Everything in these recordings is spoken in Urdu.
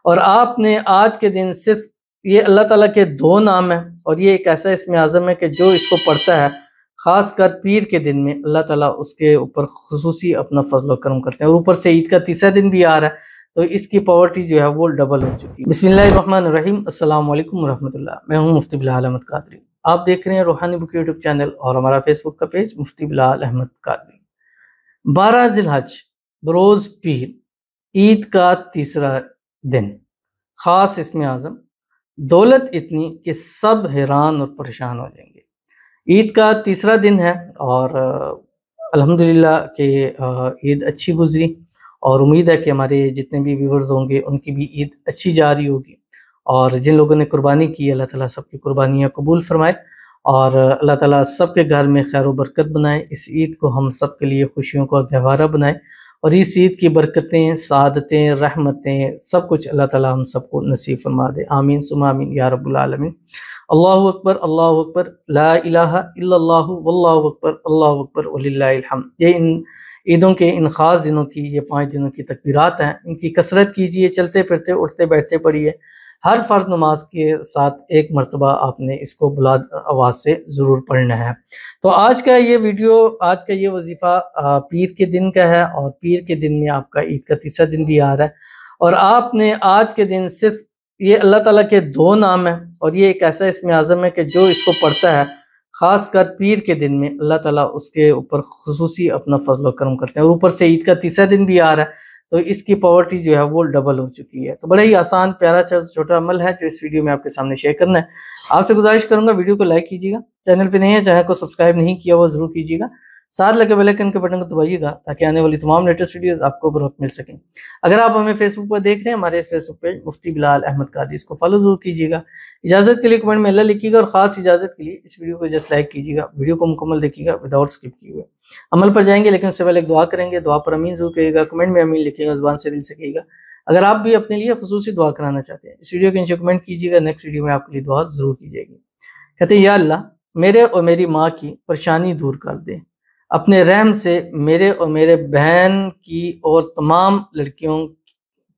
اور آپ نے آج کے دن صرف یہ اللہ تعالیٰ کے 2 نام ہیں، اور یہ ایک ایسا اسم اعظم ہے کہ جو اس کو پڑھتا ہے خاص کر پیر کے دن میں اللہ تعالیٰ اس کے اوپر خصوصی اپنا فضل و کرم کرتے ہیں، اور اوپر سے عید کا تیسرا دن بھی آ رہا ہے تو اس کی پاورٹی جو ہے وہ ڈبل ہو چکی ہے۔ بسم اللہ الرحمن الرحیم، السلام علیکم ورحمۃ اللہ۔ میں ہوں مفتی بلال احمد قادری، آپ دیکھ رہے ہیں روحانی بک یوٹیوب چینل اور ہمارا فیس بک کا پیج مفتی بلال احمد قادری۔ 12 ذی الحج بروز پیر، عید کا تیسرا دن، خاص اسم اعظم، دولت اتنی کہ سب حیران اور پریشان ہو جائیں گے۔ عید کا تیسرا دن ہے اور الحمدللہ کہ عید اچھی گزری، اور امید ہے کہ ہمارے جتنے بھی ویورز ہوں گے ان کی بھی عید اچھی جاری ہوگی، اور جن لوگوں نے قربانی کی اللہ تعالیٰ سب کی قربانیاں قبول فرمائے، اور اللہ تعالیٰ سب کے گھر میں خیر و برکت بنائے۔ اس عید کو ہم سب کے لیے خوشیوں کا گہوارہ بنائے، اور اس عید کی برکتیں، سعادتیں، رحمتیں سب کچھ اللہ تعالیٰ ہم سب کو نصیب فرما دے، آمین ثم آمین یا رب العالمین۔ اللہ اکبر، اللہ اکبر، لا الہ الا اللہ، واللہ اکبر، اللہ اکبر وللہ الحمد۔ یہ ان عیدوں کے ان خاص دنوں کی، یہ 5 دنوں کی تکبیرات ہیں، ان کی کثرت کیجئے، چلتے پھرتے اٹھتے بیٹھتے پڑھیے۔ ہر فرض نماز کے ساتھ ایک مرتبہ آپ نے اس کو بلند آواز سے ضرور پڑھنا ہے۔ تو آج کا یہ ویڈیو، آج کا یہ وظیفہ پیر کے دن کا ہے، اور پیر کے دن میں آپ کا عید کا تیسرا دن بھی آ رہا ہے، اور آپ نے آج کے دن صرف یہ اللہ تعالیٰ کے 2 نام ہیں، اور یہ ایک ایسا اسم اعظم ہے کہ جو اس کو پڑھتا ہے خاص کر پیر کے دن میں اللہ تعالیٰ اس کے اوپر خصوصی اپنا فضل و کرم کرتے ہیں، اور اوپر سے عید کا تیسرا دن بھی آ رہا ہے تو اس کی پاورٹی جو ہے وہ ڈبل ہو چکی ہے۔ تو بڑا ہی آسان پیارا چھوٹا عمل ہے جو اس ویڈیو میں آپ کے سامنے شیئر کرنا ہے۔ آپ سے گزارش کروں گا ویڈیو کو لائک کیجیے گا، چینل پہ نہیں ہے چینل کو سبسکرائب نہیں کیا وہ ضرور کیجیے گا، ساتھ لگے بیل آئیکن کے بٹن کو دبائیے گا تاکہ آنے والی تمام لیٹسٹ ویڈیوز آپ کو بروقت مل سکیں۔ اگر آپ ہمیں فیس بک پر دیکھ رہے ہیں، ہمارے اس فیس بک پیج مفتی بلال احمد قادری، اس کو فالو ضرور کیجیے گا۔ اجازت کے لیے کمنٹ میں اللہ لکھیے گا، اور خاص اجازت کے لیے اس ویڈیو کو جسٹ لائک کیجیے گا، ویڈیو کو مکمل دیکھیے گا وداؤٹ اسکپ کیے ہوئے۔ عمل پر جائیں گے لیکن اس سے پہلے ایک دعا کریں گے، دعا پر امین ضرور کہیے گا، کمنٹ میں امین لکھیے گا، زبان سے دل سے کہیے گا۔ اگر آپ بھی اپنے لیے خصوصی دعا کرانا چاہتے ہیں اس ویڈیو کے نیچے کمنٹ کیجیے گا، نیکسٹ ویڈیو میں آپ کے لیے دعا ضرور کی جائے گی۔ کہتے ہیں یا اللہ میرے اور میری ماں کی پریشانی دور کر دے، اپنے رحم سے میرے اور میرے بہن کی اور تمام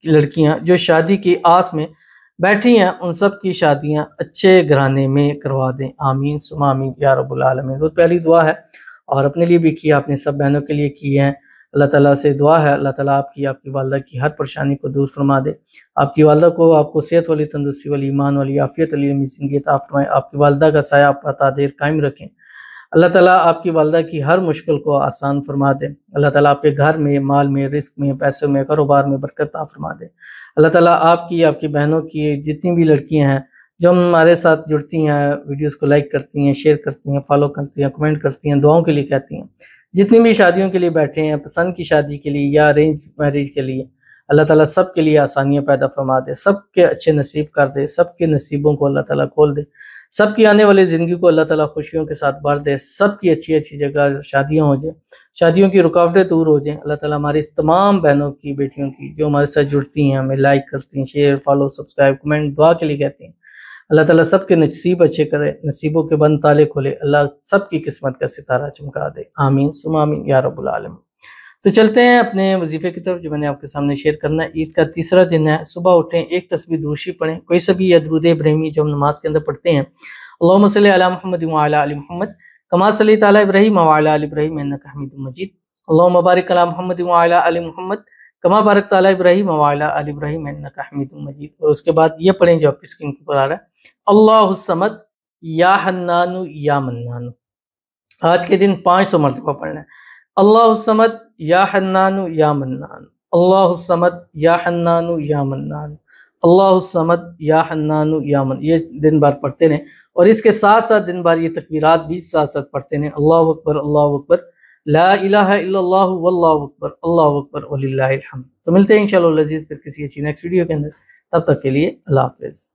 لڑکیاں جو شادی کی آس میں بیٹھی ہیں ان سب کی شادیاں اچھے گھرانے میں کروا دیں، آمین ثم آمین یا رب العالمین۔ بہت پہلی دعا ہے، اور اپنے لیے بھی کی، اپنے سب بہنوں کے لیے کی ہے۔ اللہ تعالیٰ سے دعا ہے اللہ تعالیٰ آپ کی والدہ کی ہر پریشانی کو دور فرما دے، آپ کی والدہ کو آپ کو صحت والی، تندرستی والی، ایمان والی، عافیت والی زندگی عطا فرمائے، آپ کی والدہ کا سایہ آپ عطا دیر قائم رکھیں۔ اللہ تعالیٰ آپ کی والدہ کی ہر مشکل کو آسان فرما دے، اللہ تعالیٰ آپ کے گھر میں، مال میں، رزق میں، پیسوں میں، کاروبار میں برکت عطا فرما دے۔ اللہ تعالیٰ آپ کی بہنوں کی جتنی بھی لڑکیاں ہیں جو ہمارے ساتھ جڑتی ہیں، ویڈیوز کو لائک کرتی ہیں، شیئر کرتی ہیں، فالو کرتی ہیں، کمنٹ کرتی ہیں، دعاؤں کے لیے کہتی ہیں، جتنی بھی شادیوں کے لیے بیٹھے ہیں، پسند کی شادی کے لیے یا ارینج میرج کے لیے، اللہ تعالیٰ سب کے لیے آسانیاں پیدا فرما دے، سب کے اچھے نصیب کر دے، سب کے نصیبوں کو اللہ تعالیٰ کھول دے، سب کی آنے والی زندگی کو اللہ تعالیٰ خوشیوں کے ساتھ بھر دے، سب کی اچھی اچھی جگہ شادیاں ہو جائیں، شادیوں کی رکاوٹیں دور ہو جائیں۔ اللہ تعالیٰ ہماری تمام بہنوں کی، بیٹیوں کی جو ہمارے ساتھ جڑتی ہیں، ہمیں لائک کرتی ہیں، شیئر، فالو، سبسکرائب، کمنٹ، دعا کے لیے کہتی ہیں، اللہ تعالیٰ سب کے نصیب اچھے کرے، نصیبوں کے بند تالے کھولے، اللہ سب کی قسمت کا ستارہ چمکا دے، آمین ثم آمین یا رب العالمین۔ تو چلتے ہیں اپنے وظیفے کی طرف جو میں نے آپ کے سامنے شیئر کرنا ہے۔ عید کا تیسرا دن ہے، صبح اٹھیں، ایک تسبیح دروشی پڑھیں، کوئی سا بھی یا درود ابراہیمی جو ہم نماز کے اندر پڑھتے ہیں، اللہم صلی علی محمد وعلی آل محمد کما صلیت علی ابراہیم وعلی آل ابراہیم انک حمید مجید، اللہم بارک علی محمد وعلی آل محمد کما بارکت علی ابراہیم وعلی آل ابراہیم انک حمید مجید۔ اور اس کے بعد یہ پڑھیں جو آپ کی اسکرین پر آ رہا ہے، اللہ الصمد یا حنان یا منان۔ آج کے دن 500 مرتبہ پڑھنا ہے، اللہ الصمد یا حنان یا منان، اللہ الصمد یا حنان یا منان، اللہ الصمد یا حنان یا منان۔ یہ دن بھر پڑھتے رہیں، اور اس کے ساتھ ساتھ دن بھر یہ تکبیرات بھی ساتھ ساتھ پڑھتے رہیں، اللہ اکبر، اللہ اکبر، لا الہ الا اللہ، واللہ اکبر، اللہ اکبر وللہ الحمد۔ تو ملتے ہیں انشاءاللہ العزیز پھر کسی اچھی نیکسٹ ویڈیو کے اندر، تب تک کے لیے اللہ حافظ۔